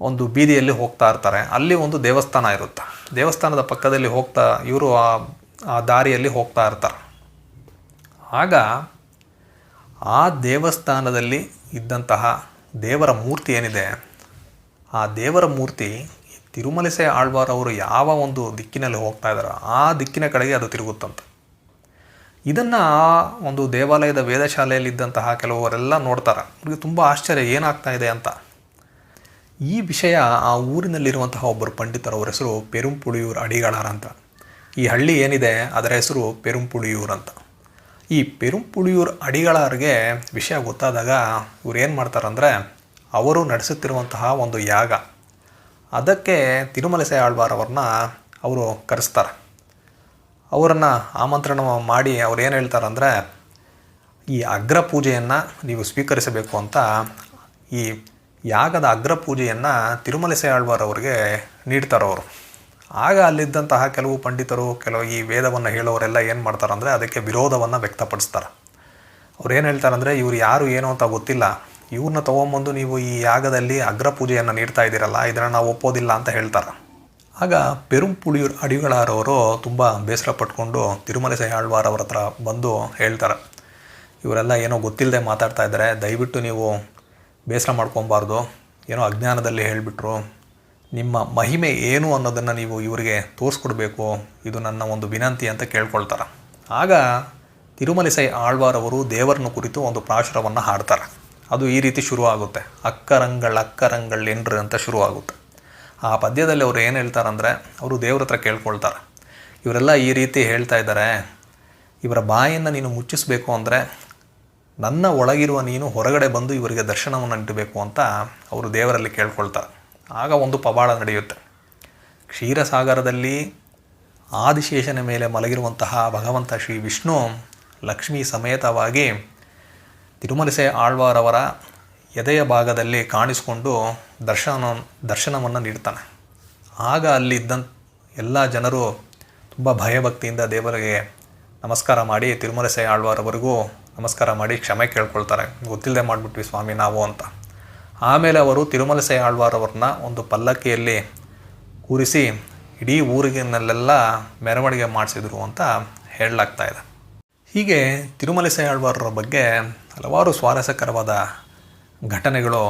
ಒಂದು ಬೀದಿಯಲ್ಲಿ ಹೋಗ್ತಾ ಇರ್ತಾರೆ. ಅಲ್ಲಿ ಒಂದು ದೇವಸ್ಥಾನ ಇರುತ್ತೆ. ದೇವಸ್ಥಾನದ ಪಕ್ಕದಲ್ಲಿ ಹೋಗ್ತಾ ಇವರು ಆ ದಾರಿಯಲ್ಲಿ ಹೋಗ್ತಾ ಇರ್ತಾರೆ. ಆಗ ಆ ದೇವಸ್ಥಾನದಲ್ಲಿ ಇದ್ದಂತಹ ದೇವರ ಮೂರ್ತಿ ಏನಿದೆ, ಆ ದೇವರ ಮೂರ್ತಿ ತಿರುಮಲಸೈ ಆಳ್ವಾರ್ ಅವರು ಯಾವ ಒಂದು ದಿಕ್ಕಿನಲ್ಲಿ ಹೋಗ್ತಾ ಇದ್ದಾರೋ ಆ ದಿಕ್ಕಿನ ಕಡೆಗೆ ಅದು ತಿರುಗುತ್ತಂತೆ. ಇದನ್ನು ಆ ಒಂದು ದೇವಾಲಯದ ವೇದಶಾಲೆಯಲ್ಲಿದ್ದಂತಹ ಕೆಲವರೆಲ್ಲ ನೋಡ್ತಾರೆ. ಅವ್ರಿಗೆ ತುಂಬ ಆಶ್ಚರ್ಯ, ಏನಾಗ್ತಾ ಇದೆ ಅಂತ. ಈ ವಿಷಯ ಆ ಊರಿನಲ್ಲಿರುವಂತಹ ಒಬ್ಬರು ಪಂಡಿತರು, ಅವರ ಹೆಸರು ಪೆರುಂಪುಳಿಯೂರು ಅಡಿಗಳಾರ್ ಅಂತ. ಈ ಹಳ್ಳಿ ಏನಿದೆ ಅದರ ಹೆಸರು ಪೆರುಂಪುಳಿಯೂರು ಅಂತ. ಈ ಪೆರುಂಪುಳಿಯೂರು ಅಡಿಗಳಾರ್ಗೆ ವಿಷಯ ಗೊತ್ತಾದಾಗ ಇವ್ರು ಏನು ಮಾಡ್ತಾರಂದರೆ, ಅವರು ನಡೆಸುತ್ತಿರುವಂತಹ ಒಂದು ಯಾಗ, ಅದಕ್ಕೆ ತಿರುಮಲಸೈ ಆಳ್ವಾರ್ ಅವ್ರನ್ನ ಅವರು ಕರೆಸ್ತಾರೆ. ಅವರನ್ನು ಆಮಂತ್ರಣ ಮಾಡಿ ಅವ್ರು ಏನು ಹೇಳ್ತಾರಂದರೆ, ಈ ಅಗ್ರ ಪೂಜೆಯನ್ನು ನೀವು ಸ್ವೀಕರಿಸಬೇಕು ಅಂತ ಈ ಯಾಗದ ಅಗ್ರ ಪೂಜೆಯನ್ನು ತಿರುಮಲಸೈ ಆಳ್ವಾರ್ ಅವರಿಗೆ ನೀಡ್ತಾರೆ ಅವರು. ಆಗ ಅಲ್ಲಿದ್ದಂತಹ ಕೆಲವು ಪಂಡಿತರು, ಕೆಲವು ಈ ವೇದವನ್ನು ಹೇಳೋರೆಲ್ಲ ಏನು ಮಾಡ್ತಾರಂದರೆ ಅದಕ್ಕೆ ವಿರೋಧವನ್ನು ವ್ಯಕ್ತಪಡಿಸ್ತಾರೆ. ಅವ್ರು ಏನು ಹೇಳ್ತಾರಂದರೆ, ಇವ್ರು ಯಾರು ಏನು ಅಂತ ಗೊತ್ತಿಲ್ಲ, ಇವ್ರನ್ನ ತೊಗೊಂಬಂದು ನೀವು ಈ ಯಾಗದಲ್ಲಿ ಅಗ್ರ ಪೂಜೆಯನ್ನು ನೀಡ್ತಾ ಇದ್ದೀರಲ್ಲ, ಇದನ್ನು ನಾವು ಒಪ್ಪೋದಿಲ್ಲ ಅಂತ ಹೇಳ್ತಾರೆ. ಆಗ ಪೆರುಂಪುಳಿಯೂರು ಅಡಿಗಳಾರ್ ಅವರು ತುಂಬ ಬೇಸರ ಪಟ್ಕೊಂಡು ತಿರುಮಲಸೈ ಆಳ್ವಾರ್ ಅವ್ರ ಹತ್ರ ಬಂದು ಹೇಳ್ತಾರೆ, ಇವರೆಲ್ಲ ಏನೋ ಗೊತ್ತಿಲ್ಲದೆ ಮಾತಾಡ್ತಾ ಇದ್ದಾರೆ, ದಯವಿಟ್ಟು ನೀವು ಬೇಸರ ಮಾಡ್ಕೊಬಾರ್ದು, ಏನೋ ಅಜ್ಞಾನದಲ್ಲಿ ಹೇಳಿಬಿಟ್ರು, ನಿಮ್ಮ ಮಹಿಮೆ ಏನು ಅನ್ನೋದನ್ನು ನೀವು ಇವರಿಗೆ ತೋರಿಸ್ಕೊಡ್ಬೇಕು, ಇದು ನನ್ನ ಒಂದು ವಿನಂತಿ ಅಂತ ಕೇಳ್ಕೊಳ್ತಾರೆ. ಆಗ ತಿರುಮಲಸೈ ಆಳ್ವಾರ್ ಅವರು ದೇವರನ್ನು ಕುರಿತು ಒಂದು ಪ್ರಾಶುರವನ್ನು ಹಾಡ್ತಾರೆ. ಅದು ಈ ರೀತಿ ಶುರುವಾಗುತ್ತೆ, ಅಕ್ಕರಂಗಳ್ ಎನ್ರು ಅಂತ ಶುರುವಾಗುತ್ತೆ. ಆ ಪದ್ಯದಲ್ಲಿ ಅವರು ಏನು ಹೇಳ್ತಾರಂದರೆ, ಅವರು ದೇವ್ರ ಹತ್ರ ಕೇಳ್ಕೊಳ್ತಾರೆ, ಇವರೆಲ್ಲ ಈ ರೀತಿ ಹೇಳ್ತಾ ಇದ್ದಾರೆ, ಇವರ ಬಾಯನ್ನು ನೀನು ಮುಚ್ಚಿಸಬೇಕು ಅಂದರೆ ನನ್ನ ಒಳಗಿರುವ ನೀನು ಹೊರಗಡೆ ಬಂದು ಇವರಿಗೆ ದರ್ಶನವನ್ನು ನೀಡಬೇಕು ಅಂತ ಅವರು ದೇವರಲ್ಲಿ ಕೇಳ್ಕೊಳ್ತಾರೆ. ಆಗ ಒಂದು ಪವಾಡ ನಡೆಯುತ್ತೆ. ಕ್ಷೀರಸಾಗರದಲ್ಲಿ ಆದಿಶೇಷನ ಮೇಲೆ ಮಲಗಿರುವಂತಹ ಭಗವಂತ ಶ್ರೀ ವಿಷ್ಣು ಲಕ್ಷ್ಮೀ ಸಮೇತವಾಗಿ ತಿರುಮಲಸೈ ಆಳ್ವಾರ್ ಅವರ ಎದೆಯ ಭಾಗದಲ್ಲಿ ಕಾಣಿಸಿಕೊಂಡು ದರ್ಶನವನ್ನು ನೀಡ್ತಾನೆ. ಆಗ ಅಲ್ಲಿದ್ದಂಥ ಎಲ್ಲ ಜನರು ತುಂಬ ಭಯಭಕ್ತಿಯಿಂದ ದೇವರಿಗೆ ನಮಸ್ಕಾರ ಮಾಡಿ, ತಿರುಮಲಸೈ ಆಳ್ವಾರ್ ಅವರಿಗೂ ನಮಸ್ಕಾರ ಮಾಡಿ ಕ್ಷಮೆ ಕೇಳ್ಕೊಳ್ತಾರೆ, ಗೊತ್ತಿಲ್ಲದೆ ಮಾಡಿಬಿಟ್ವಿ ಸ್ವಾಮಿ ನಾವು ಅಂತ. ಆಮೇಲೆ ಅವರು ತಿರುಮಲಸೈ ಆಳ್ವಾರ್ ಅವ್ರನ್ನ ಒಂದು ಪಲ್ಲಕ್ಕಿಯಲ್ಲಿ ಕೂರಿಸಿ ಇಡೀ ಊರಿನಲ್ಲೆಲ್ಲ ಮೆರವಣಿಗೆ ಮಾಡಿಸಿದ್ರು ಅಂತ ಹೇಳಲಾಗ್ತಾ ಇದೆ. ಹೀಗೆ ತಿರುಮಲಸೈ ಆಳ್ವಾರ್ ಬಗ್ಗೆ ಹಲವಾರು ಸ್ವಾರಸ್ಯಕರವಾದ ಘಟನೆಗಳು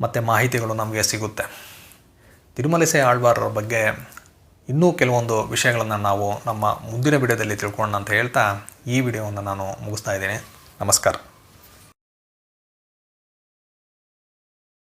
ಮತ್ತು ಮಾಹಿತಿಗಳು ನಮಗೆ ಸಿಗುತ್ತೆ. ತಿರುಮಲಸೈ ಆಳ್ವಾರ್ ಬಗ್ಗೆ ಇನ್ನೂ ಕೆಲವೊಂದು ವಿಷಯಗಳನ್ನು ನಾವು ನಮ್ಮ ಮುಂದಿನ ವಿಡಿಯೋದಲ್ಲಿ ತಿಳ್ಕೊಳ್ಳೋಣ ಅಂತ ಹೇಳ್ತಾ ಈ ವಿಡಿಯೋವನ್ನು ನಾನು ಮುಗಿಸ್ತಾ ಇದ್ದೀನಿ. ನಮಸ್ಕಾರ.